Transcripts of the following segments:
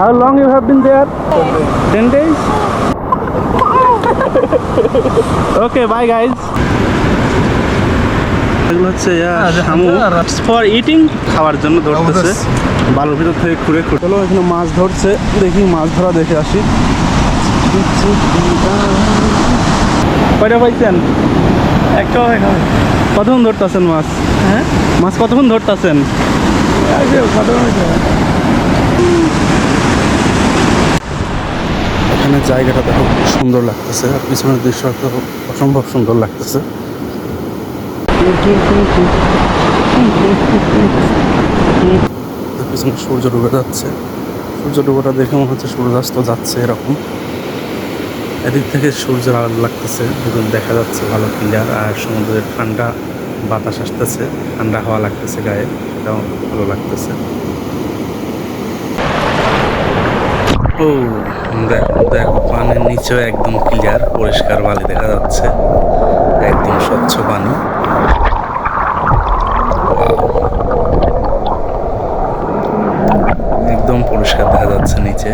How long you have been there? 10 days? Okay, bye guys. এগুলো হচ্ছে for eating, খাওয়ার জন্য ধরতেছে বালুর ভিতর থেকে খুঁড়ে খুঁড়ে। চলো এখানে মাছ ধরছে, দেখি মাছ ধরা দেখে আসি। কয়টা পাইছেন? একটা। কতক্ষণ ধরতেছেন মাছ? হ্যাঁ, মাছ কতক্ষণ ধরতেছেন? এখানে জায়গাটা দেখো খুব সুন্দর লাগতেছে, আর পিছনের দৃশ্যটা অসম্ভব সুন্দর লাগতেছে। পিছনে সূর্য ডুবে যাচ্ছে, সূর্য ডুবাটা দেখে মনে হচ্ছে সূর্যাস্ত যাচ্ছে এরকম। এদিক থেকে সূর্যের আলো লাগতেছে, দেখা যাচ্ছে ভালো ক্লিয়ার, আর সমুদ্রের ঠান্ডা বাতাস আসতেছে, ঠান্ডা হাওয়া লাগতেছে গায়ে, এটাও ভালো লাগতেছে। ও দেখো দেখো, পানির নিচেও একদম ক্লিয়ার, পরিষ্কার বালি দেখা যাচ্ছে, একদম স্বচ্ছ পানি। একদম পরিষ্কার দেখা যাচ্ছে নিচে।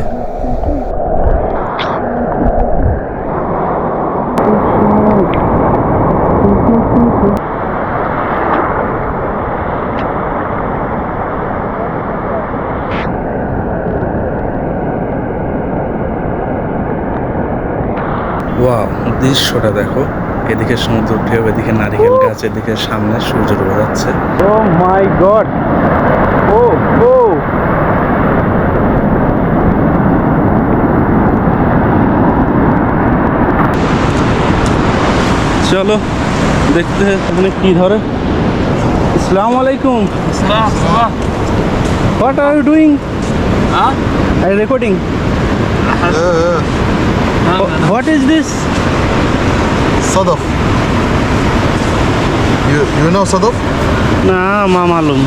ওয়াও, দৃশ্যটা দেখো, এদিকে সমুদ্র ঢেউ, এদিকে নারিকেল গাছ, এদিকে সামনে সূর্য ডুবে যাচ্ছে। ও মাই গড, ও ও চলো দেখতে এখানে কি ধরে। আসসালামু আলাইকুম। What are you doing? I recording. What is this? صدف. You know صدف? Nah, ma malum.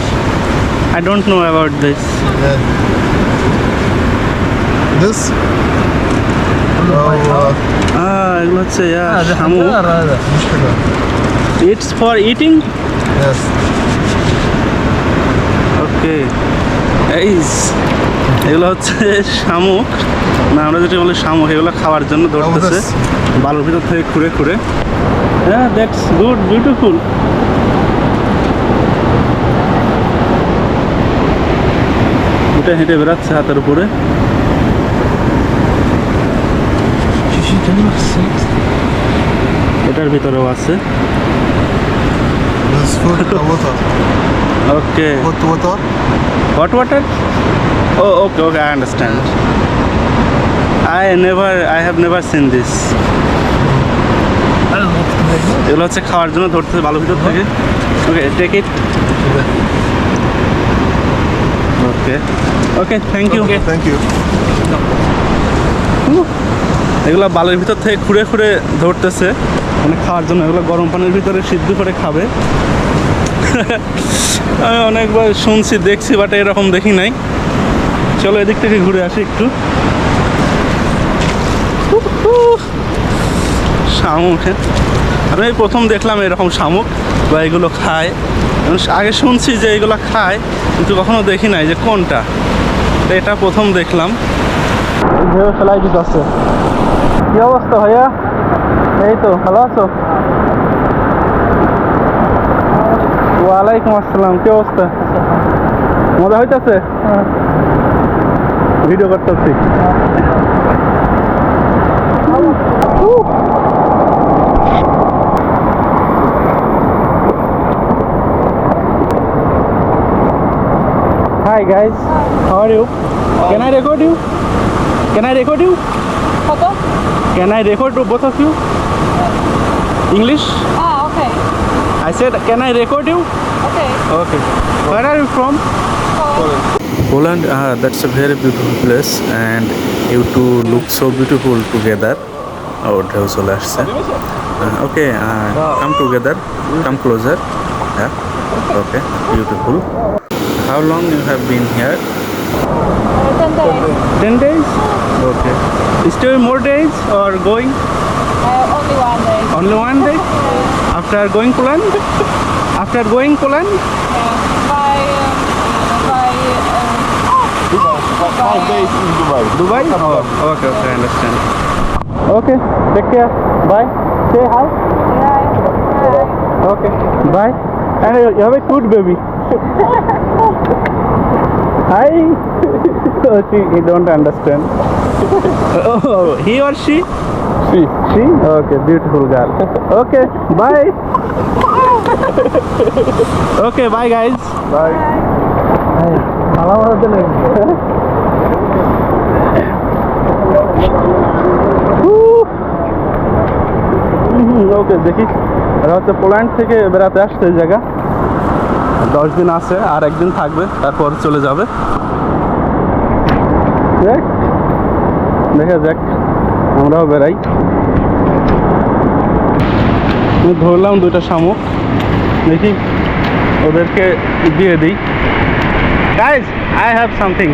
I don't know about this. Yeah. This? এগুলো হচ্ছে শামুক। It's for eating? Yes. Okay. এগুলো হচ্ছে শামুক, না আমরা যেটা বলি শামুক, এগুলো খাওয়ার জন্য ধরতেছে বালুর ভিতর থেকে খুঁড়ে খুঁড়ে। হ্যাঁ, দ্যাটস গুড, বিউটিফুল। এটা হেঁটে বেড়াচ্ছে হাতের উপরে। এটার ভিতরেও আছে। This food water. Okay, Hot water. Hot water? Oh okay okay, I understand. I have never seen this. এগুলো হচ্ছে খাওয়ার জন্য ধরতে বালুর ভিতর থেকে। Okay, take it. Okay okay, thank you. Thank you. এগুলো বালুর ভিতর থেকে খুঁড়ে খুঁড়ে ধরতেছে, মানে খাওয়ার জন্য। এগুলো গরম পানির ভিতরে সিদ্ধ করে খাবে। আমি অনেকবার শুনছি, দেখছি, বাট এরকম দেখি নাই। চলো এদিক থেকে ঘুরে আসি একটু। শামুক, আমি এই প্রথম দেখলাম এরকম শামুক, বা এগুলো খায়। আগে শুনছি যে এগুলো খায়, কিন্তু কখনো দেখি নাই যে কোনটা। এটা প্রথম দেখলাম। ভেবে ফেলাই দিতে আছে। কি অবস্থা ভাইয়া? এই তো, ভালো আছো? ওয়ালাইকুম আসসালাম, কি অবস্থা? মজা হইতেছে? ভিডিও করতেছি। Hi guys, how are you? Can I record you? Can I record you? Photo? Can I record both of you? English? Okay. I said, can I record you? Okay. Okay. Where are you from? Poland. That's a very beautiful place, and you two look so beautiful together. Oh, ঢেউ চলে আসছে। Okay, come together, come closer. Yeah. Okay, beautiful. How long you have been here? 10 days. 10 days? Okay. Still more days or going? Only 1 day. Only 1 day? After going Poland? After going Poland? By 5 days in Dubai. Dubai? Oh, okay, okay, I understand. Okay, take care. Bye. Say hi. Okay, bye. And you have a cute baby. Hi. Oh, he don't understand. Oh, he or she? She. She? Okay, beautiful girl. Okay, bye. Okay, bye guys. Bye. ভালো হতে লাগে ওকে দেখি এরা হচ্ছে Poland থেকে বেড়াতে আসছে এই জায়গা 10 দিন আছে আর একদিন থাকবে তারপর চলে যাবে দেখ দেখা যাক আমরাও বেড়াই আমি ধরলাম 2টা শামুক দেখি ওদেরকে দিয়ে দিই Guys, I have something.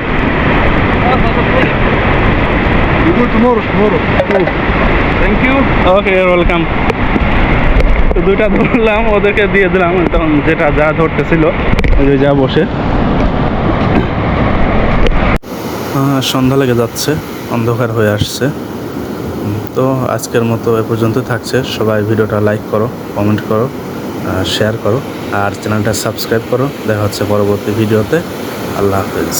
You do tomorrow. Thank you. Okay, you're welcome. তো 2টা ধরলাম ওদেরকে দিয়ে দিলাম তখন যেটা যা ধরতেছিল ওই যে যা বসে সন্ধ্যা লেগে যাচ্ছে অন্ধকার হয়ে আসছে তো আজকের মতো এ পর্যন্ত থাকছে সবাই ভিডিওটা লাইক করো কমেন্ট করো শেয়ার করো আর চ্যানেলটা সাবস্ক্রাইব করো দেখা হচ্ছে পরবর্তী ভিডিওতে আল্লাহ হাফেজ